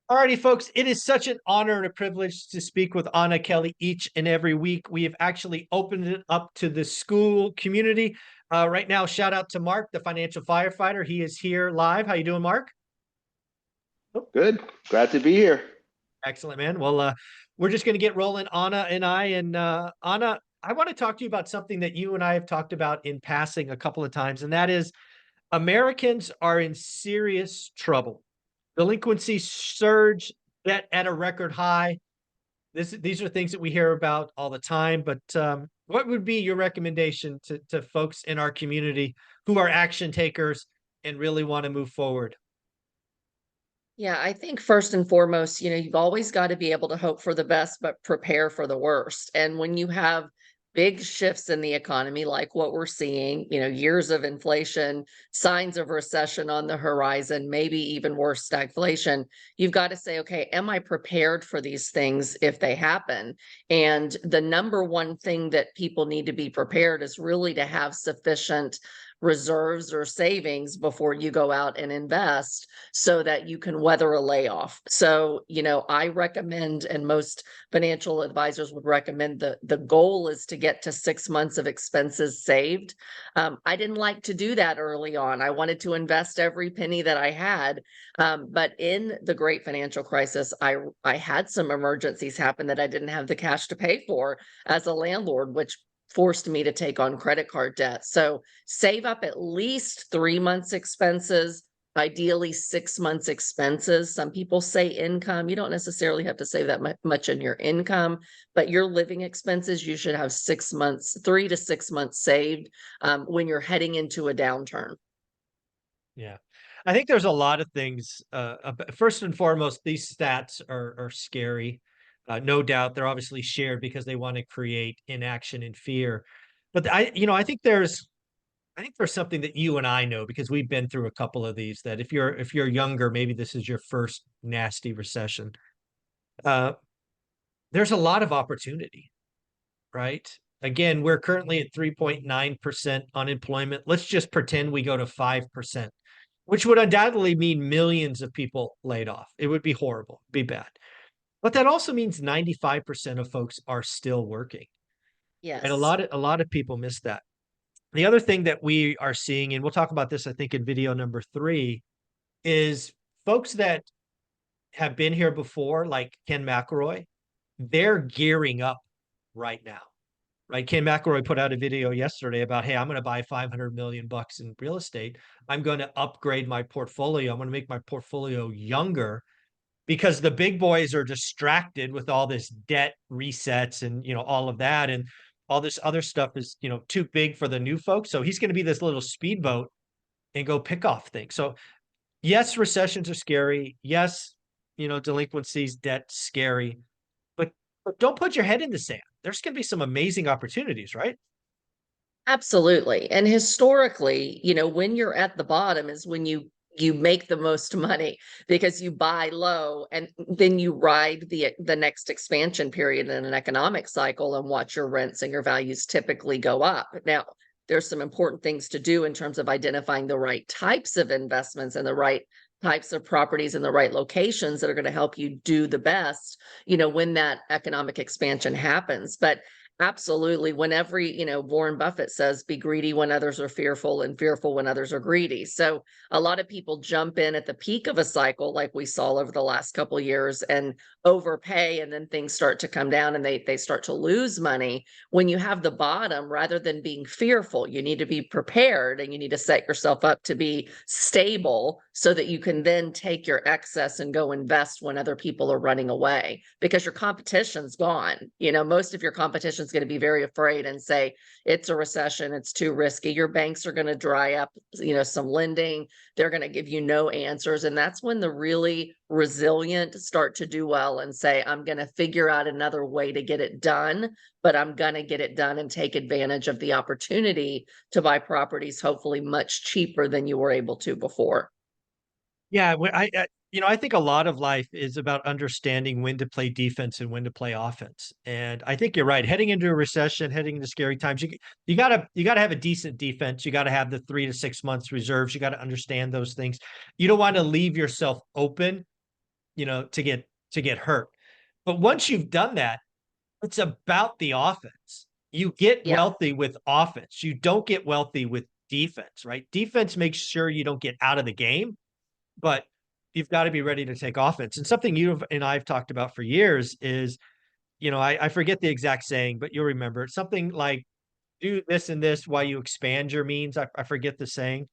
Alrighty, folks, it is such an honor and a privilege to speak with Anna Kelly each and every week. We have actually opened it up to the Skool community. Right now, shout out to Mark, the financial firefighter. He is here live. How you doing, Mark? Good. Glad to be here. Excellent, man. Well, we're just going to get rolling, Anna and I. And Anna, I want to talk to you about something that you and I have talked about in passing a couple of times, and that is Americans are in serious trouble. Delinquencies surge, debt at a record high. These are things that we hear about all the time, but what would be your recommendation to folks in our community who are action takers and really want to move forward? Yeah, I think first and foremost, you've always got to be able to hope for the best, but prepare for the worst. And when you have big shifts in the economy, like what we're seeing, years of inflation, signs of recession on the horizon, maybe even worse, stagflation, you've got to say, okay, am I prepared for these things if they happen? And the number one thing that people need to be prepared is really to have sufficient reserves or savings before you go out and invest so that you can weather a layoff. So, I recommend, and most financial advisors would recommend, the goal is to get to 6 months of expenses saved. I didn't like to do that early on. I wanted to invest every penny that I had. But in the great financial crisis, I had some emergencies happen that I didn't have the cash to pay for as a landlord, which forced me to take on credit card debt. So save up at least 3 months expenses, ideally 6 months expenses. Some people say income. You don't necessarily have to save that much in your income, but your living expenses, you should have 6 months, 3 to 6 months saved when you're heading into a downturn. Yeah. I think there's a lot of things. First and foremost, these stats are scary. No doubt they're obviously shared because they want to create inaction and fear. But I think there's something that you and I know because we've been through a couple of these that if you're younger, maybe this is your first nasty recession. Uh, there's a lot of opportunity, right? Again, we're currently at 3.9% unemployment. Let's just pretend we go to 5%, which would undoubtedly mean millions of people laid off. It would be horrible, be bad. But that also means 95% of folks are still working. And a Yes. lot of a lot of people miss that. The other thing that we are seeing, and we'll talk about this, I think, in video number 3, is folks that have been here before, like Ken McElroy, they're gearing up right now. Right? Ken McElroy put out a video yesterday about, hey, I'm going to buy 500 million bucks in real estate. I'm going to upgrade my portfolio. I'm going to make my portfolio younger because the big boys are distracted with all this debt resets and all of that, and all this other stuff is too big for the new folks. So he's going to be this little speedboat and go pick off things. So yes, recessions are scary. Yes, delinquencies, debt, scary, but don't put your head in the sand. There's going to be some amazing opportunities, right? Absolutely. And historically, when you're at the bottom is when you make the most money because you buy low and then you ride the next expansion period in an economic cycle and watch your rents and your values typically go up. Now, there's some important things to do in terms of identifying the right types of investments and the right types of properties in the right locations that are going to help you do the best, when that economic expansion happens. But absolutely, whenever, Warren Buffett says, be greedy when others are fearful and fearful when others are greedy. So a lot of people jump in at the peak of a cycle, like we saw over the last couple of years, and overpay, and then things start to come down and they start to lose money. When you have the bottom, rather than being fearful, you need to be prepared and you need to set yourself up to be stable so that you can then take your excess and go invest when other people are running away, because your competition's gone. Most of your competition is going to be very afraid and say it's a recession, it's too risky. Your banks are going to dry up, some lending. They're going to give you no answers. And that's when the really resilient start to do well and say, I'm going to figure out another way to get it done, but I'm going to get it done and take advantage of the opportunity to buy properties, hopefully much cheaper than you were able to before. Yeah, I think a lot of life is about understanding when to play defense and when to play offense. And I think you're right. Heading into a recession, heading into scary times, you gotta have a decent defense. You got to have the 3 to 6 months reserves. You got to understand those things. You don't want to leave yourself open to get hurt. But once you've done that, it's about the offense. You get Yeah. wealthy with offense. You don't get wealthy with defense, right? Defense makes sure you don't get out of the game, but you've got to be ready to take offense. And something you and I've talked about for years is, I forget the exact saying, but you'll remember it. Something like do this and this while you expand your means. I forget the saying.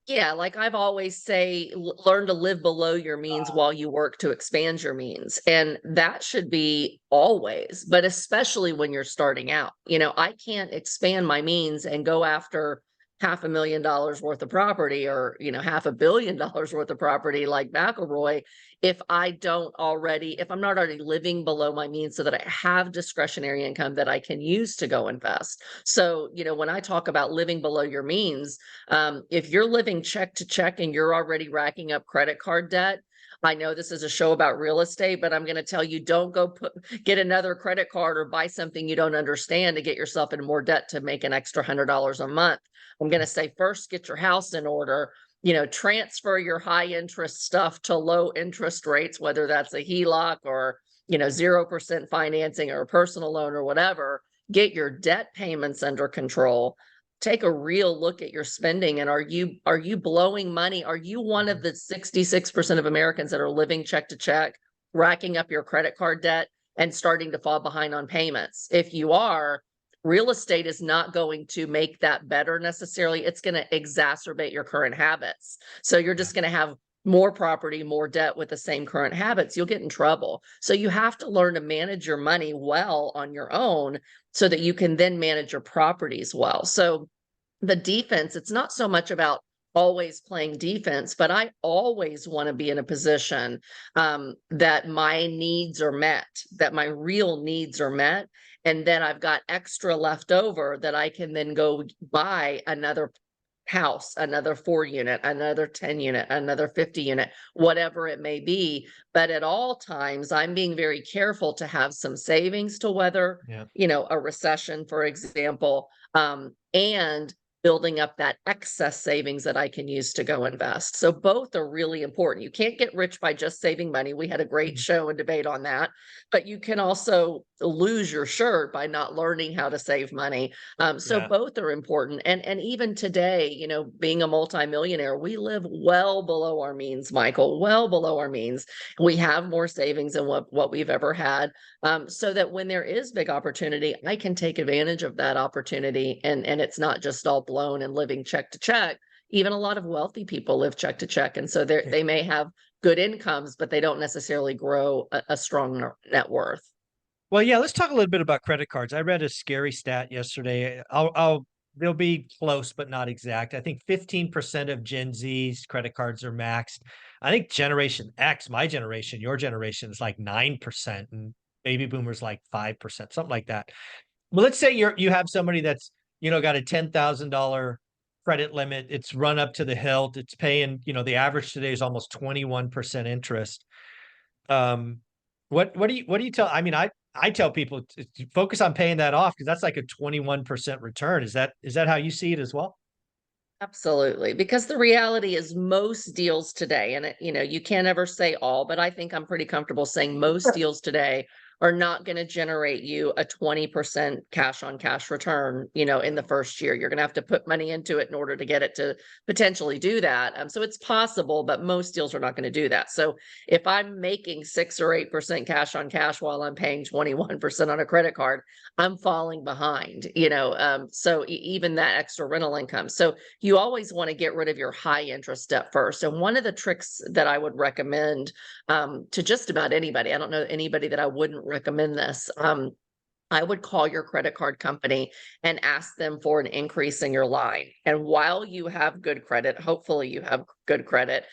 Yeah, like I've always say, learn to live below your means while you work to expand your means. And that should be always, but especially when you're starting out. I can't expand my means and go after $500,000 worth of property or, $500 million worth of property like McElroy if I'm not already living below my means so that I have discretionary income that I can use to go invest. So, when I talk about living below your means, if you're living check to check and you're already racking up credit card debt, I know this is a show about real estate, but I'm going to tell you, don't go get another credit card or buy something you don't understand to get yourself in more debt to make an extra $100 a month. I'm going to say first, get your house in order. Transfer your high interest stuff to low interest rates, whether that's a HELOC or 0% financing or a personal loan or whatever. Get your debt payments under control. Take a real look at your spending, and are you blowing money? Are you one of the 66% of Americans that are living check to check, racking up your credit card debt and starting to fall behind on payments? If you are, real estate is not going to make that better necessarily. It's going to exacerbate your current habits. So you're just going to have more property, more debt with the same current habits. You'll get in trouble. So you have to learn to manage your money well on your own so that you can then manage your properties well. So the defense, it's not so much about always playing defense, but I always want to be in a position that my needs are met, that my real needs are met. And then I've got extra left over that I can then go buy another house, another 4-unit, another 10-unit, another 50-unit, whatever it may be. But at all times, I'm being very careful to have some savings to weather, a recession, for example, and building up that excess savings that I can use to go invest. So both are really important. You can't get rich by just saving money. We had a great show and debate on that, but you can also lose your shirt by not learning how to save money. So both are important. And even today, being a multimillionaire, we live well below our means, Michael, well below our means. We have more savings than what we've ever had. So that when there is big opportunity, I can take advantage of that opportunity. And it's not just all blown and living check to check. Even a lot of wealthy people live check to check. And so they may have good incomes, but they don't necessarily grow a strong net worth. Well, yeah, let's talk a little bit about credit cards. I read a scary stat yesterday. They'll be close, but not exact. I think 15% of Gen Z's credit cards are maxed. I think Generation X, my generation, your generation, is like 9%, and baby boomers like 5%, something like that. Well, let's say you have somebody that's got a $10,000 credit limit. It's run up to the hilt. It's paying, the average today is almost 21% interest. What do you tell? I mean, I tell people to focus on paying that off because that's like a 21% return. Is that how you see it as well? Absolutely. Because the reality is most deals today, and you can't ever say all, but I think I'm pretty comfortable saying most deals today are not going to generate you a 20% cash on cash return, in the first year. You're going to have to put money into it in order to get it to potentially do that. So it's possible, but most deals are not going to do that. So if I'm making 6 or 8% cash on cash while I'm paying 21% on a credit card, I'm falling behind, so even that extra rental income. So you always want to get rid of your high interest debt first. And one of the tricks that I would recommend to just about anybody, I don't know anybody that I wouldn't recommend this. I would call your credit card company and ask them for an increase in your line. And while you have good credit, hopefully you have good credit,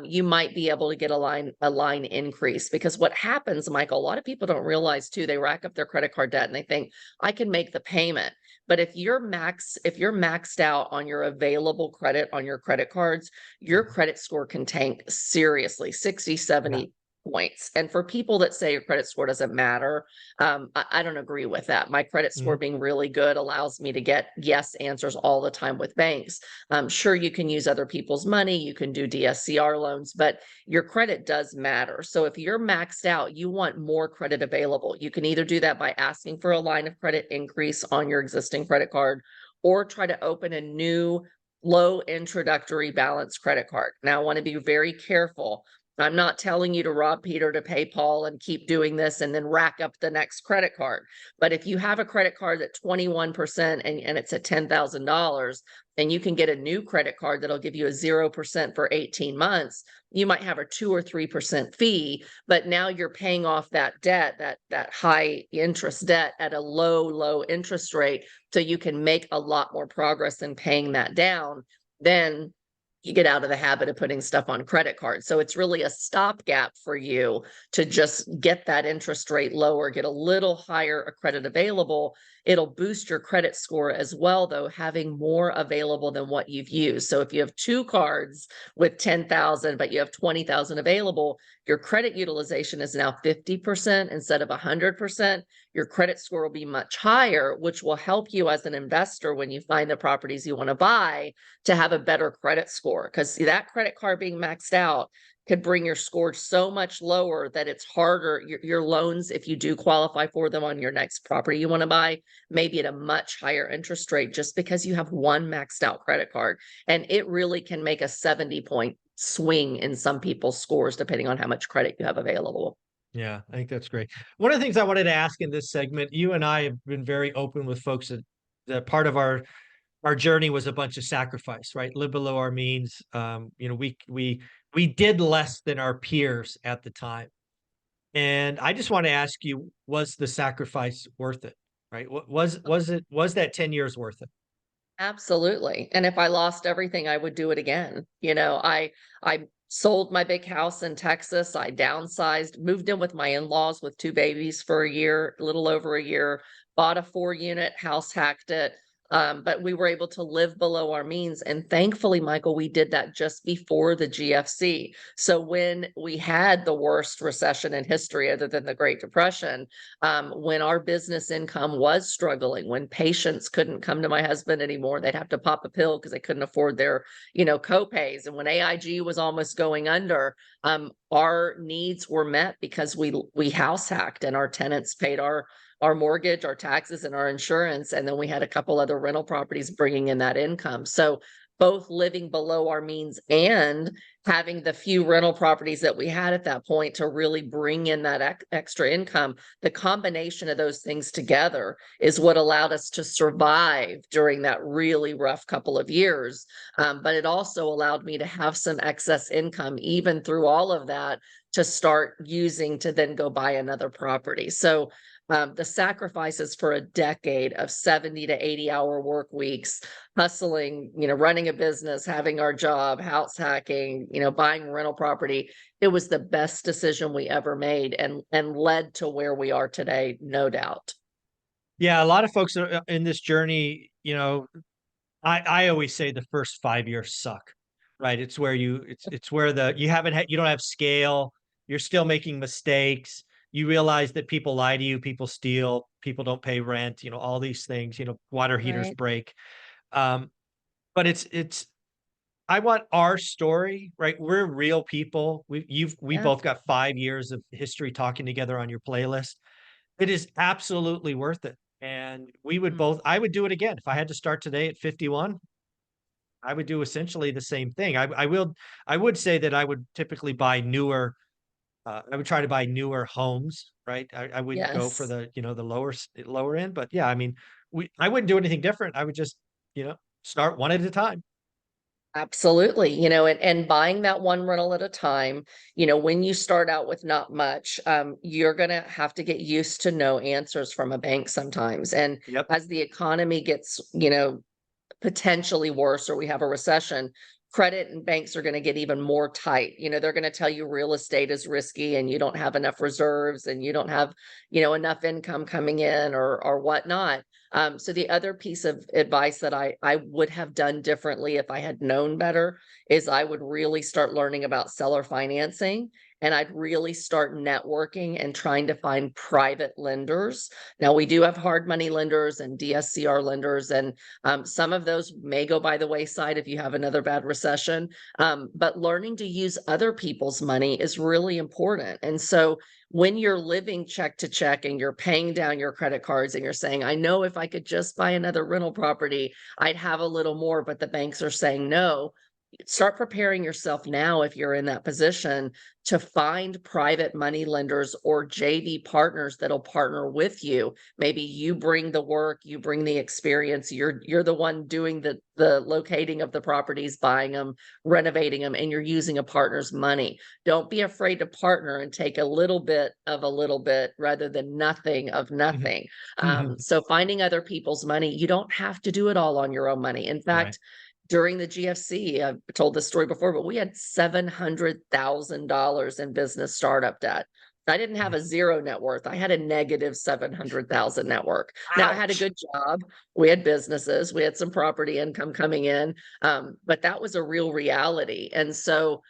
you might be able to get a line increase. Because what happens, Michael, a lot of people don't realize too, they rack up their credit card debt and they think, I can make the payment. But if you're maxed out on your available credit on your credit cards, your credit score can tank seriously, 60, 70 points. And for people that say your credit score doesn't matter, I don't agree with that. My credit score being really good allows me to get yes answers all the time with banks. Sure, you can use other people's money, you can do DSCR loans, but your credit does matter. So if you're maxed out, you want more credit available. You can either do that by asking for a line of credit increase on your existing credit card, or try to open a new low introductory balance credit card. Now, I want to be very careful. I'm not telling you to rob Peter to pay Paul and keep doing this and then rack up the next credit card. But if you have a credit card at 21% and it's at $10,000, and you can get a new credit card that'll give you a 0% for 18 months, you might have a 2 or 3% fee, but now you're paying off that debt, that high interest debt at a low interest rate. So you can make a lot more progress in paying that down. Then you get out of the habit of putting stuff on credit cards. So it's really a stopgap for you to just get that interest rate lower, get a little higher a credit available. It'll boost your credit score as well, though, having more available than what you've used. So if you have 2 cards with 10,000, but you have 20,000 available, your credit utilization is now 50% instead of 100%. Your credit score will be much higher, which will help you as an investor when you find the properties you want to buy to have a better credit score. Because that credit card being maxed out could bring your score so much lower that it's harder. Your loans, if you do qualify for them on your next property you want to buy, maybe at a much higher interest rate just because you have one maxed out credit card. And it really can make a 70-point swing in some people's scores depending on how much credit you have available. Yeah, I think that's great. One of the things I wanted to ask in this segment, you and I have been very open with folks that part of our journey was a bunch of sacrifice, right? Live below our means. You know, we did less than our peers at the time. And I just want to ask you, was the sacrifice worth it? Right? Was that 10 years worth it? Absolutely. And if I lost everything, I would do it again. You know, I sold my big house in Texas. I downsized, moved in with my in-laws with 2 babies for a year, a little over a year, bought a 4-unit house, hacked it. But we were able to live below our means. And thankfully, Michael, we did that just before the GFC. So when we had the worst recession in history, other than the Great Depression, when our business income was struggling, when patients couldn't come to my husband anymore, they'd have to pop a pill because they couldn't afford their, co-pays. And when AIG was almost going under, our needs were met because we house hacked and our tenants paid our mortgage, our taxes, and our insurance. And then we had a couple other rental properties bringing in that income. So both living below our means and having the few rental properties that we had at that point to really bring in that extra income, the combination of those things together is what allowed us to survive during that really rough couple of years. But it also allowed me to have some excess income, even through all of that, to start using to then go buy another property. So the sacrifices for a decade of 70 to 80-hour work weeks, hustling, running a business, having our job, house hacking, buying rental property. It was the best decision we ever made and led to where we are today, no doubt. Yeah, a lot of folks are in this journey, I always say the first 5 years suck, right? It's where it's where you don't have scale, you're still making mistakes. You realize that people lie to you, people steal, people don't pay rent, all these things, water heaters Right. break. But I want our story, right? We're real people. We Yeah. both got 5 years of history talking together on your playlist. It is absolutely worth it. And I would do it again. If I had to start today at 51, I would do essentially the same thing. I would say that I would typically buy newer. I would try to buy newer homes, right? I wouldn't go for Yes. the lower end, but yeah, I mean, I wouldn't do anything different. I would just, start one at a time. Absolutely. And buying that one rental at a time, when you start out with not much, you're going to have to get used to no answers from a bank sometimes. And Yep. as the economy gets, potentially worse or we have a recession, credit and banks are going to get even more tight. They're going to tell you real estate is risky and you don't have enough reserves and you don't have, enough income coming in or whatnot. So the other piece of advice that I would have done differently if I had known better is I would really start learning about seller financing and I'd really start networking and trying to find private lenders. Now, we do have hard money lenders and DSCR lenders, and some of those may go by the wayside if you have another bad recession. But learning to use other people's money is really important. And so when you're living check to check and you're paying down your credit cards and you're saying, I know if I could just buy another rental property, I'd have a little more, but the banks are saying no. Start preparing yourself now, if you're in that position, to find private money lenders or JV partners that'll partner with you. Maybe you bring the work, you bring the experience, you're the one doing the locating of the properties, buying them, renovating them, and you're using a partner's money. Don't be afraid to partner and take a little bit of a little bit rather than nothing of nothing. So finding other people's money, you don't have to do it all on your own money. In fact, Right. during the GFC, I've told this story before, but we had $700,000 in business startup debt. I didn't have a zero net worth. I had a negative 700,000 net worth. Now I had a Ouch. good job. We had businesses. We had some property income coming in. But that was a real reality. And so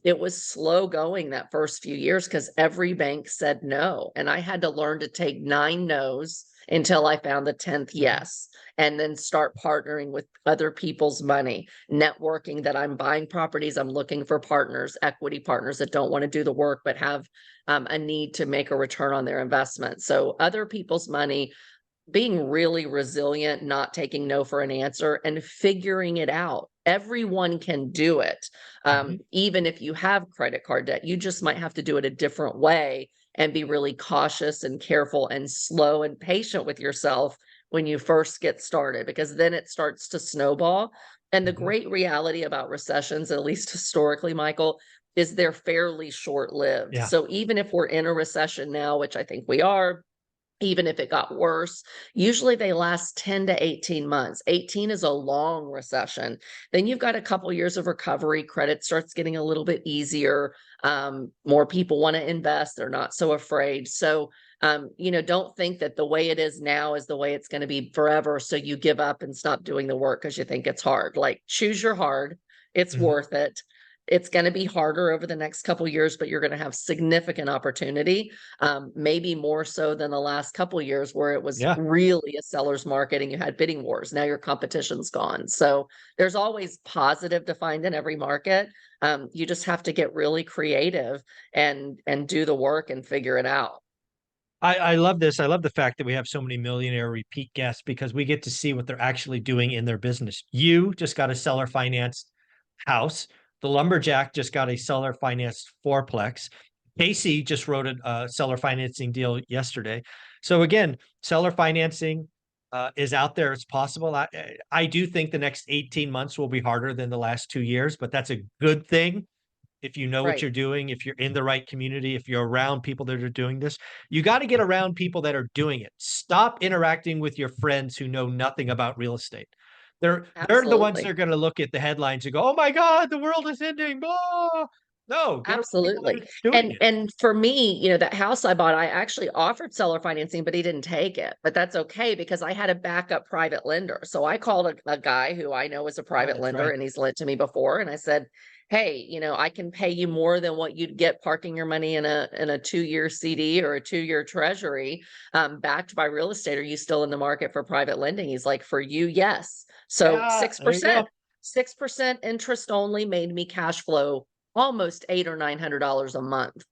it was slow going that first few years because every bank said no. And I had to learn to take 9 no's until I found the 10th yes. And then start partnering with other people's money, networking that I'm buying properties. I'm looking for partners, equity partners that don't want to do the work, but have a need to make a return on their investment. So other people's money, being really resilient, not taking no for an answer and figuring it out. Everyone can do it. Even if you have credit card debt, you just might have to do it a different way and be really cautious and careful and slow and patient with yourself when you first get started, because then it starts to snowball. And the great reality about recessions, at least historically, Michael, is they're fairly short-lived. Yeah. So even if we're in a recession now, which I think we are, even if it got worse, usually they last 10 to 18 months. 18 is a long recession. Then you've got a couple years of recovery. Credit starts getting a little bit easier. More people want to invest. They're not so afraid. So, don't think that the way it is now is the way it's going to be forever. So you give up and stop doing the work because you think it's hard. Like, choose your hard. It's worth it. It's going to be harder over the next couple years, but you're going to have significant opportunity, maybe more so than the last couple years where it was Yeah. really a seller's market and you had bidding wars. Now your competition's gone. So there's always positive to find in every market. You just have to get really creative and do the work and figure it out. I love this. I love the fact that we have so many millionaire repeat guests because we get to see what they're actually doing in their business. You just got a seller financed house. The lumberjack just got a seller financed fourplex. Casey just wrote a seller financing deal yesterday. So again, seller financing is out there. It's possible. I do think the next 18 months will be harder than the last 2 years, but that's a good thing. If you know what Right. you're doing, if you're in the right community, if you're around people that are doing this, you got to get around people that are doing it. Stop interacting with your friends who know nothing about real estate. They're the ones that are Absolutely. going to look at the headlines and go, "Oh my God, the world is ending." Blah. No, get around people that Absolutely. are doing it. And for me, that house I bought, I actually offered seller financing, but he didn't take it. But that's okay because I had a backup private lender. So I called a guy who I know is a Oh, private that's lender right. and he's lent to me before. And I said, hey, I can pay you more than what you'd get parking your money in a 2-year CD or a 2-year treasury, backed by real estate. Are you still in the market for private lending? He's like, for you, yes. So Yeah, there you 6%. go. 6% interest only made me cash flow almost $800 or $900 a month.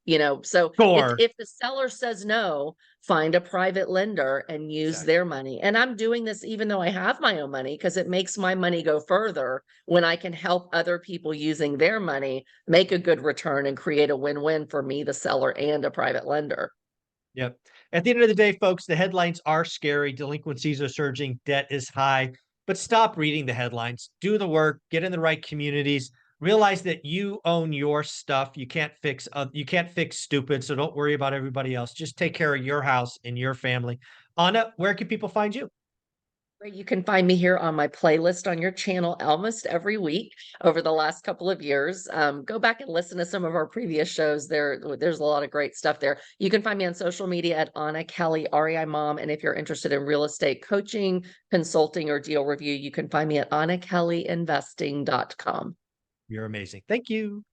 So Score. if the seller says no, find a private lender and use Exactly. their money. And I'm doing this even though I have my own money because it makes my money go further when I can help other people using their money make a good return and create a win-win for me, the seller, and a private lender. Yep. At the end of the day, folks, the headlines are scary. Delinquencies are surging, debt is high, but stop reading the headlines. Do the work, get in the right communities, realize that you own your stuff. You can't fix stupid, so don't worry about everybody else. Just take care of your house and your family. Anna, where can people find you? You can find me here on my playlist on your channel almost every week over the last couple of years. Go back and listen to some of our previous shows. There's a lot of great stuff there. You can find me on social media at Anna Kelly, REI Mom. And if you're interested in real estate coaching, consulting, or deal review, you can find me at AnnaKellyInvesting.com. You're amazing. Thank you.